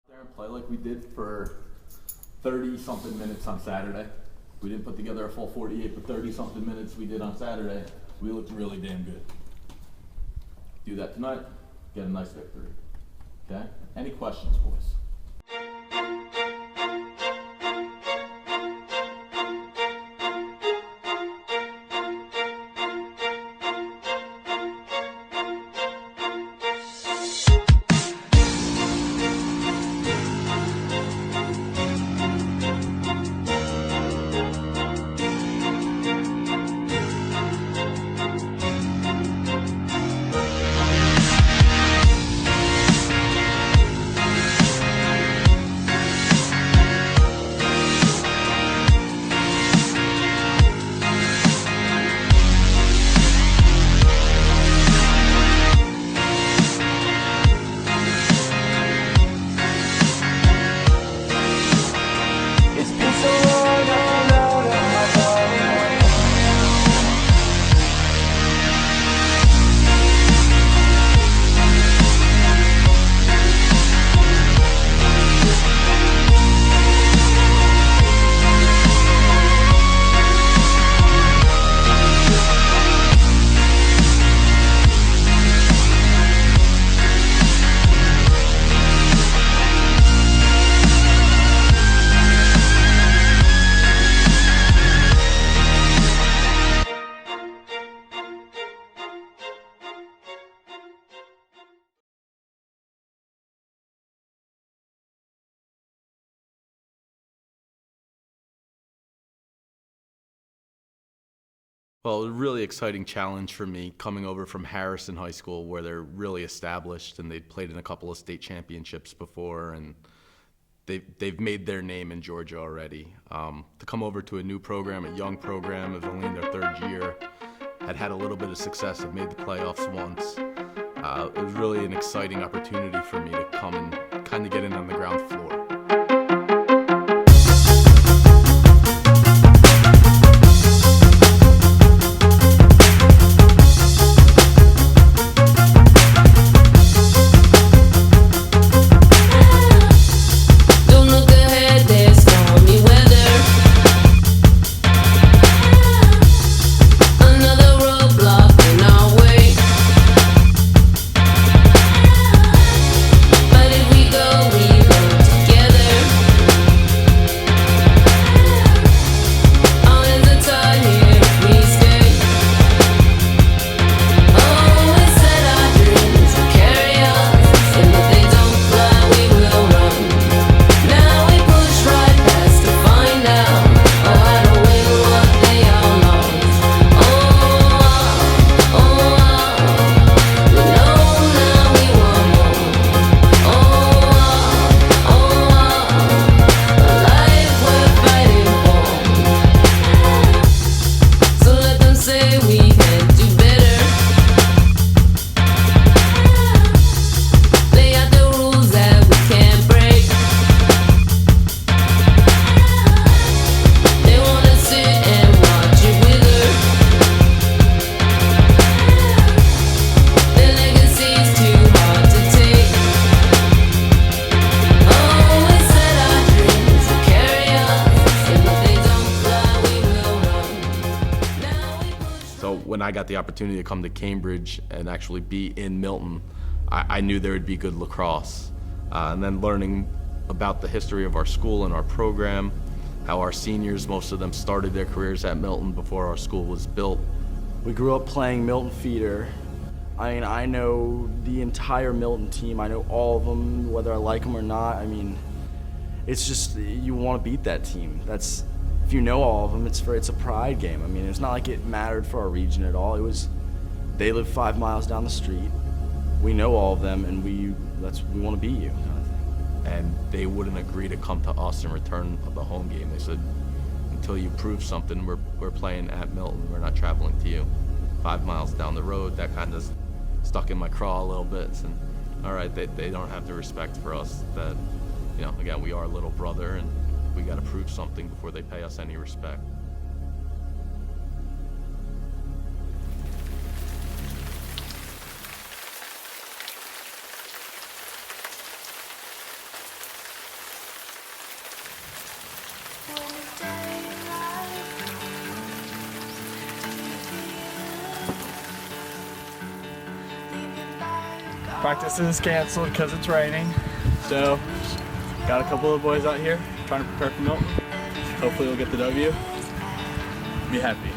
There and play like we did for 30-something minutes on Saturday. We didn't put together a full 48, but 30-something minutes we did on Saturday. We looked really damn good. Do that tonight, get a nice victory. Okay? Any questions, boys? Well, a really exciting challenge for me coming over from Harrison High School, where they're really established and they'd played in a couple of state championships before, and they've made their name in Georgia already. To come over to a new program, a young program, it was only in their third year, had a little bit of success, had made the playoffs once. It was really an exciting opportunity for me to come and kind of get in on the ground floor. When I got the opportunity to come to Cambridge and actually be in Milton, I knew there would be good lacrosse. And then learning about the history of our school and our program, how our seniors, most of them started their careers at Milton before our school was built. We grew up playing Milton Feeder. I mean, I know the entire Milton team. I know all of them, whether I like them or not. I mean, it's just, you want to beat that team. That's, if you know all of them, it's a pride game. I mean, it's not like it mattered for our region at all. It was, they live 5 miles down the street. We know all of them, and we want to beat you, kind of thing. And they wouldn't agree to come to us in return of the home game. They said, until you prove something, we're playing at Milton. We're not traveling to you. 5 miles down the road, that kind of stuck in my craw a little bit. And all right, they don't have the respect for us that, you know, again, we are a little brother, and we got to prove something before they pay us any respect. Practice is canceled because it's raining. So, got a couple of boys out here trying to prepare for Milton. Hopefully we'll get the W. Be happy.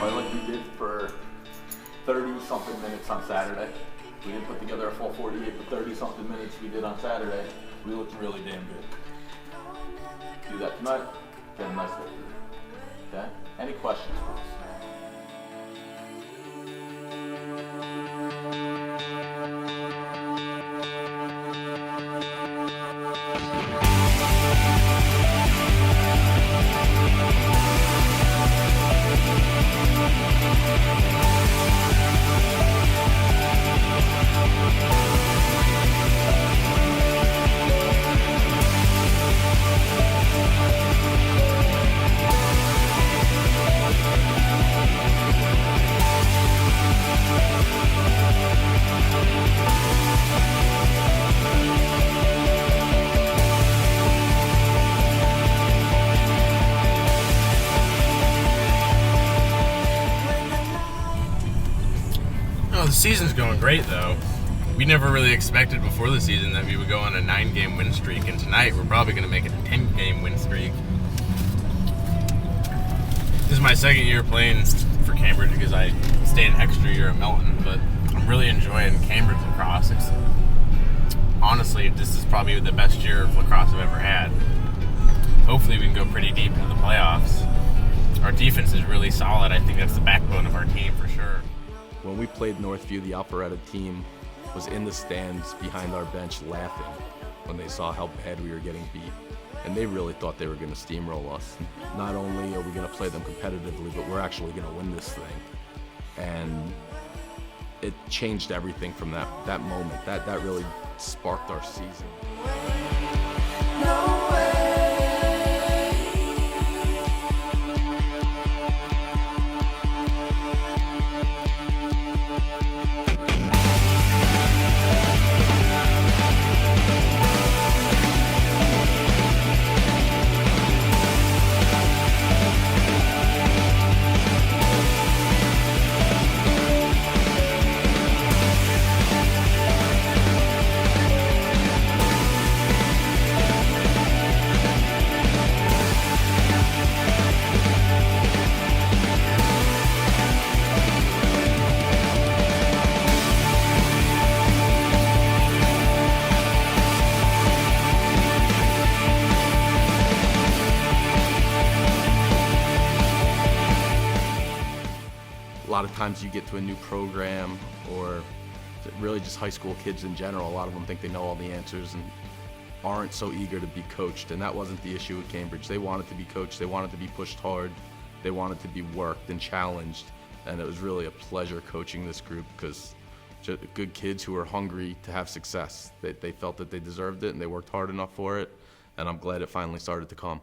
Like we did for 30-something minutes on Saturday. We didn't put together a full 48, but 30-something minutes we did on Saturday. We looked really damn good. Do that tonight, get a nice victory. Okay? Any questions, please? The season's going great, though. We never really expected before the season that we would go on a 9-game win streak, and tonight we're probably going to make it a 10-game win streak. This is my second year playing for Cambridge because I stayed an extra year at Milton, but I'm really enjoying Cambridge lacrosse. Honestly, this is probably the best year of lacrosse I've ever had. Hopefully we can go pretty deep into the playoffs. Our defense is really solid. I think that's the backbone of our team for sure. When we played Northview, the Alpharetta team was in the stands behind our bench laughing when they saw how bad we were getting beat. And they really thought they were going to steamroll us. Not only are we going to play them competitively, but we're actually going to win this thing. And it changed everything from that moment. That really sparked our season. No way. A lot of times you get to a new program, or really just high school kids in general, a lot of them think they know all the answers and aren't so eager to be coached, and that wasn't the issue at Cambridge. They wanted to be coached, they wanted to be pushed hard, they wanted to be worked and challenged, and it was really a pleasure coaching this group because good kids who were hungry to have success. They felt that they deserved it and they worked hard enough for it, and I'm glad it finally started to come.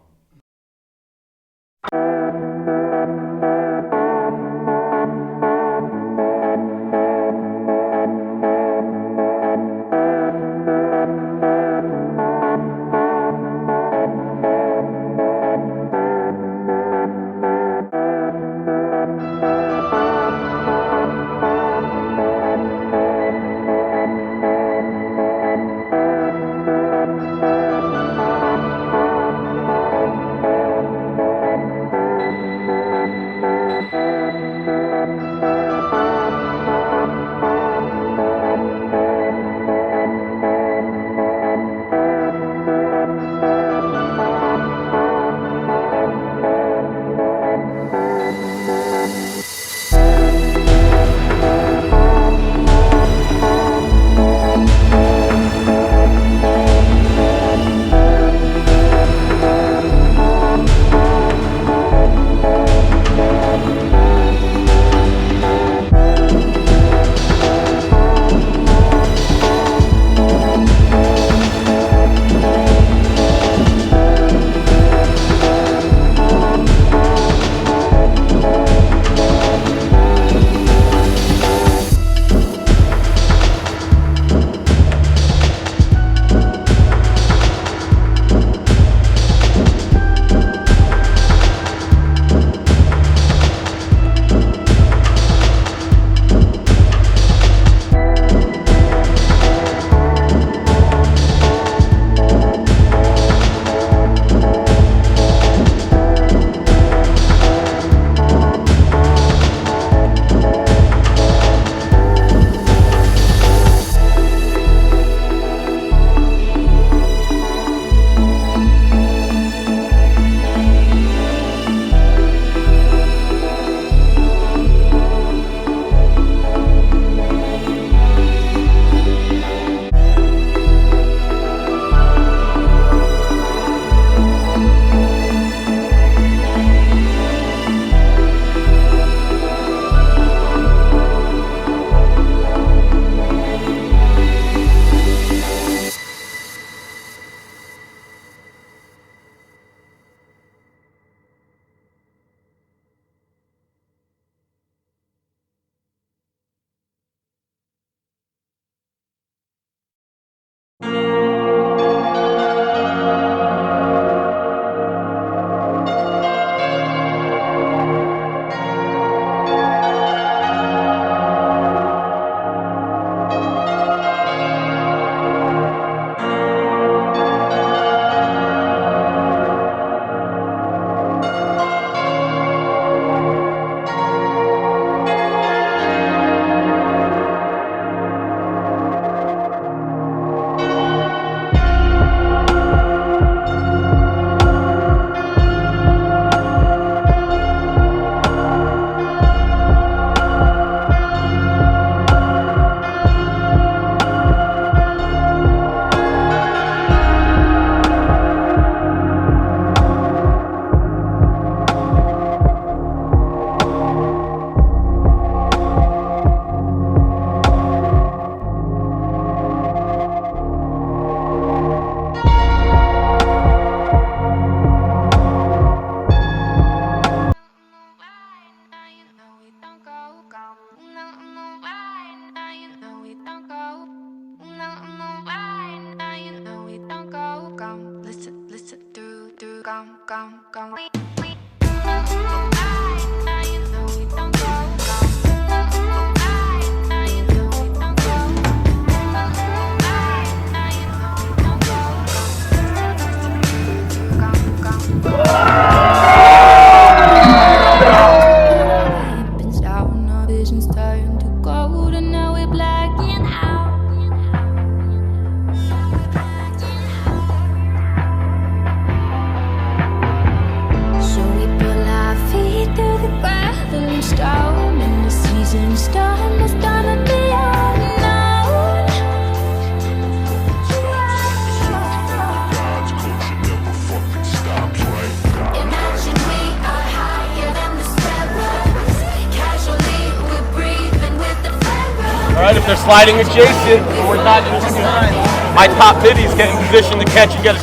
Alright, if they're sliding adjacent, we're not in behind. My top middy's getting positioned to catch and get a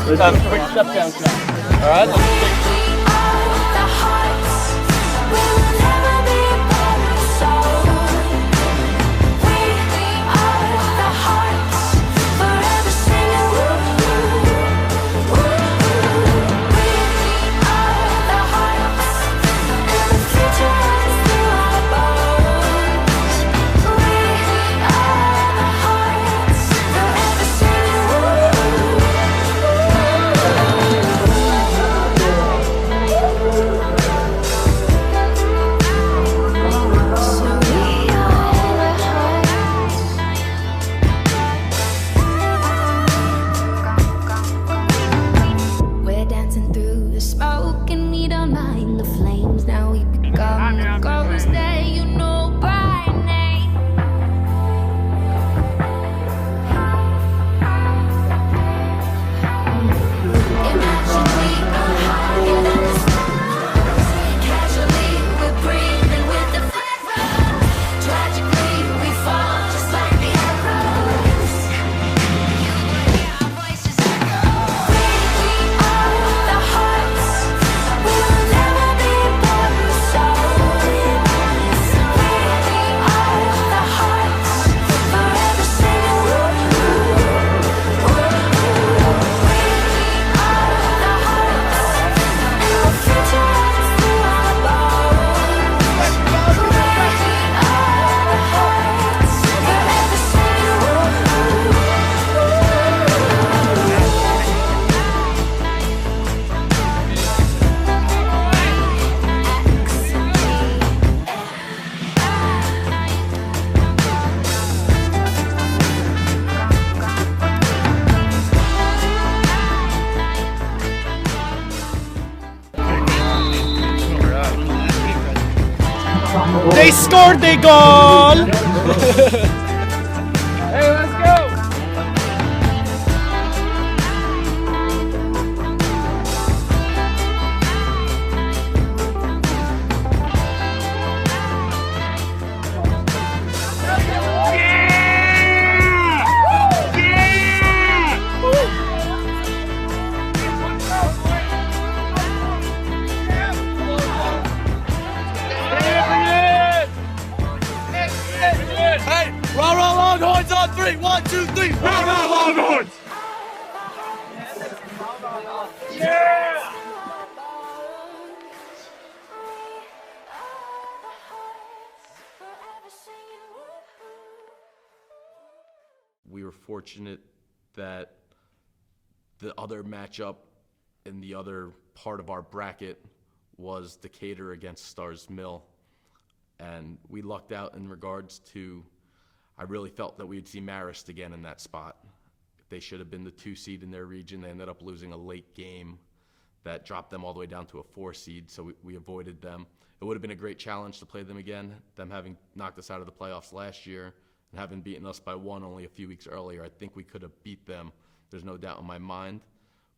quick step down shot. Alright, let's take They scored the goal! Hey, let's go! Roll, Longhorns on three. 1, 2, 3. Roll, Longhorns! Yeah! We were fortunate that the other matchup in the other part of our bracket was Decatur against Stars Mill. And we lucked out in regards to, I really felt that we'd see Marist again in that spot. They should have been the 2 seed in their region. They ended up losing a late game that dropped them all the way down to a 4 seed, so we avoided them. It would have been a great challenge to play them again, them having knocked us out of the playoffs last year and having beaten us by 1 only a few weeks earlier. I think we could have beat them. There's no doubt in my mind.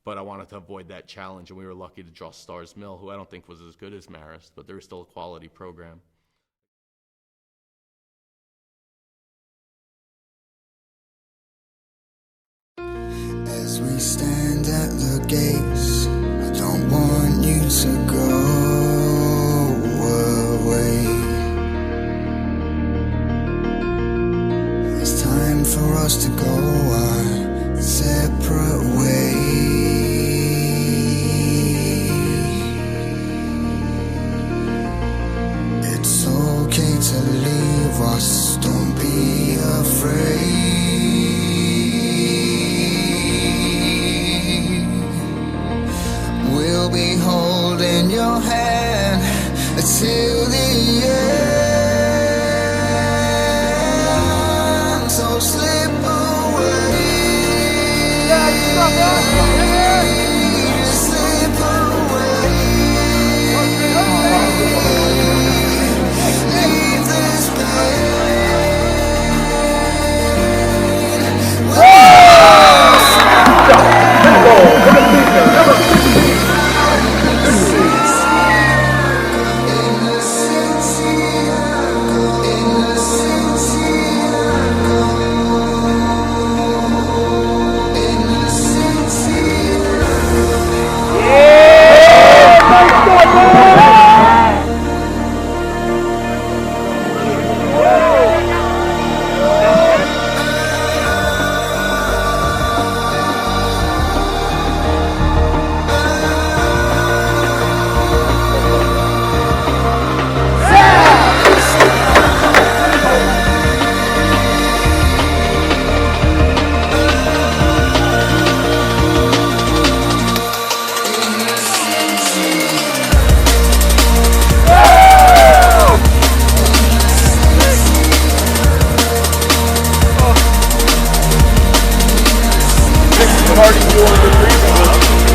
But I wanted to avoid that challenge, and we were lucky to draw Stars Mill, who I don't think was as good as Marist, but they were still a quality program. As we stand at the gates, I don't want you to go away. It's time for us to go our separate ways.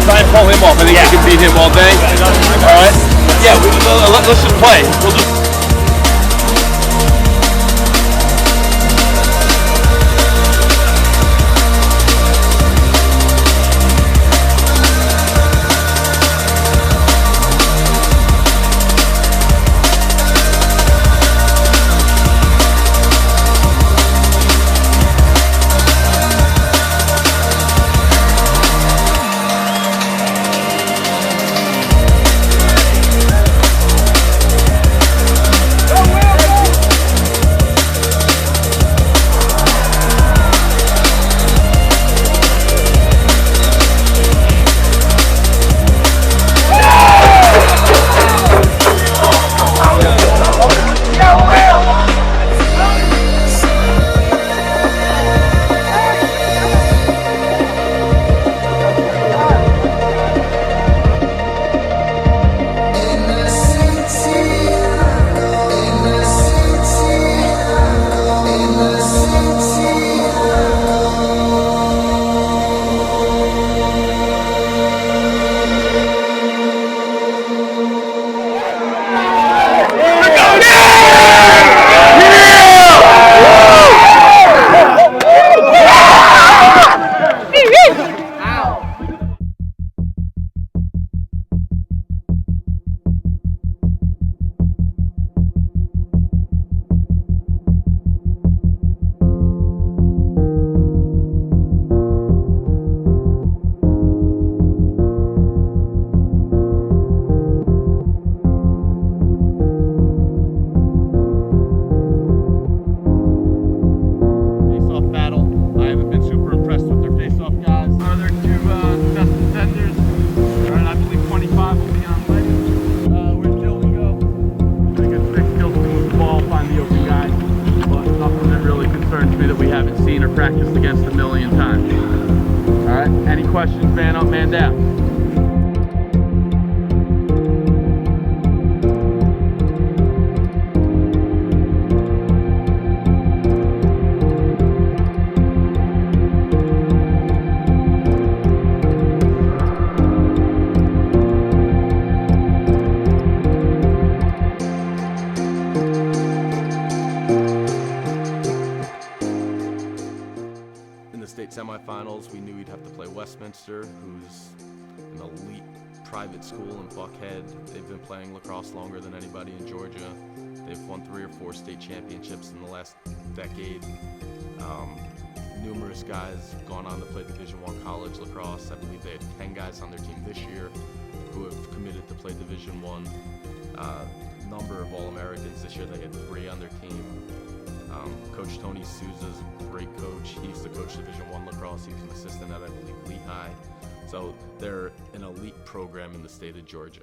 Try and pull him off. I think we can beat him all day. All right? Yeah, let's just play. We'll just... Practiced against a million times. All right, any questions, man up, man down? Semifinals, we knew we'd have to play Westminster, who's an elite private school in Buckhead. They've been playing lacrosse longer than anybody in Georgia. They've won 3 or 4 state championships in the last decade. Numerous guys gone on to play Division I college lacrosse. I believe they had 10 guys on their team this year who have committed to play Division I. Number of All-Americans this year. They had 3 on their team. Coach Tony Souza's a great coach. He used to coach Division I lacrosse. He was an assistant at, I believe, Lehigh. So they're an elite program in the state of Georgia.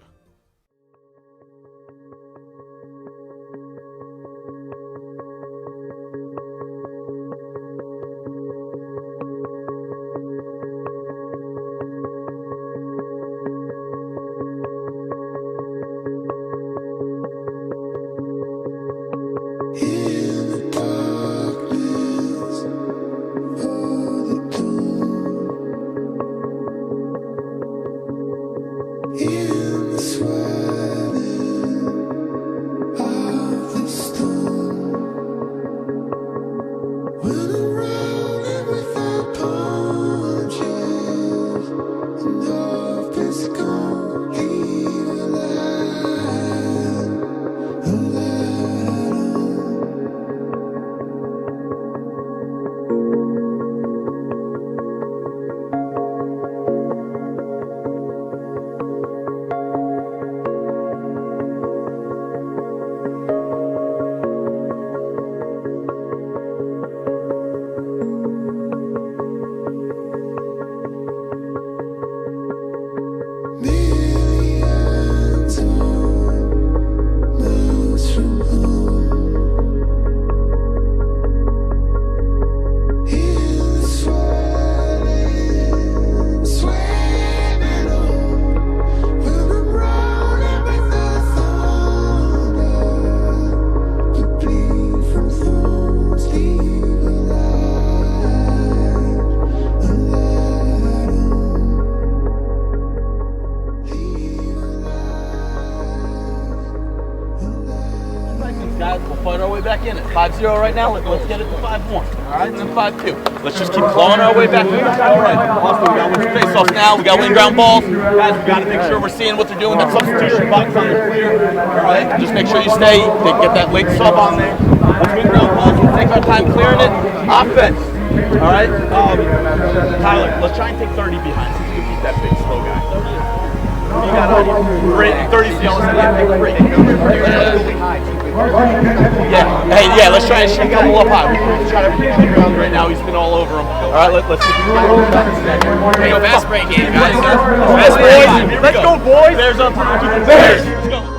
Guys, we'll fight our way back in it. 5-0 right now. Let's get it to 5-1. All right, and then 5-2. Let's just keep clawing our way back in. All right. Austin, we got to win face-offs now. We got to win ground balls. Guys, we got to make sure we're seeing what they're doing. That substitution box on the clear. All right. Just make sure you stay. Get that late sub on there. Let's win ground balls. We'll take our time clearing it. Offense. All right. Tyler, let's try and take 30 behind. See if we can beat that big slow guy. You got 30 CLs in the break. Yeah, hey, yeah, let's try and shake him up high. We're trying to keep around right now. He's been all over him. All right, let's see. Hey, fast break game, guys. Fast break. Let's go, boys. Bears up. Bears. Let's go.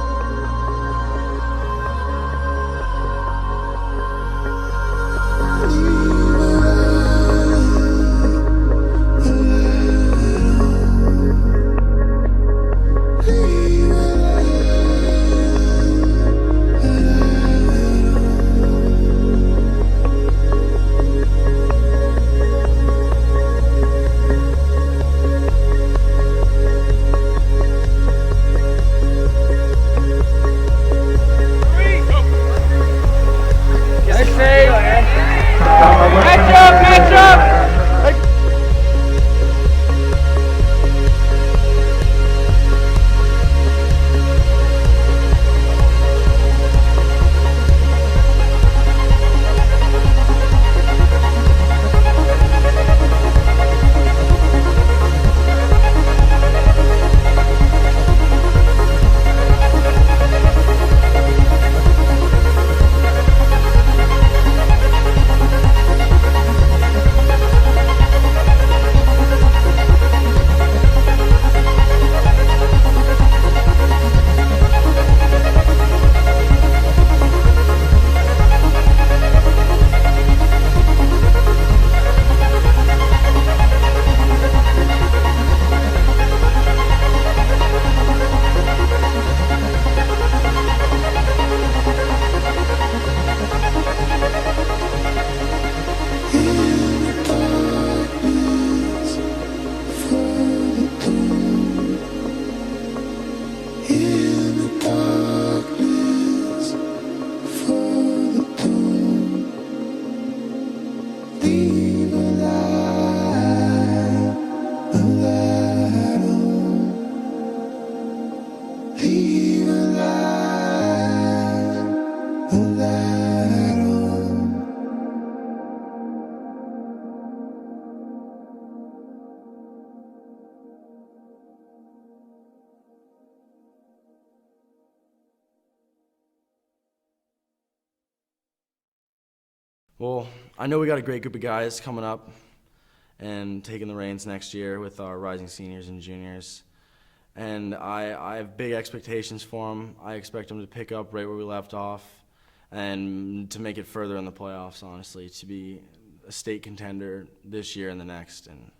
Well, I know we got a great group of guys coming up and taking the reins next year with our rising seniors and juniors. And I have big expectations for them. I expect them to pick up right where we left off and to make it further in the playoffs, honestly, to be a state contender this year and the next. And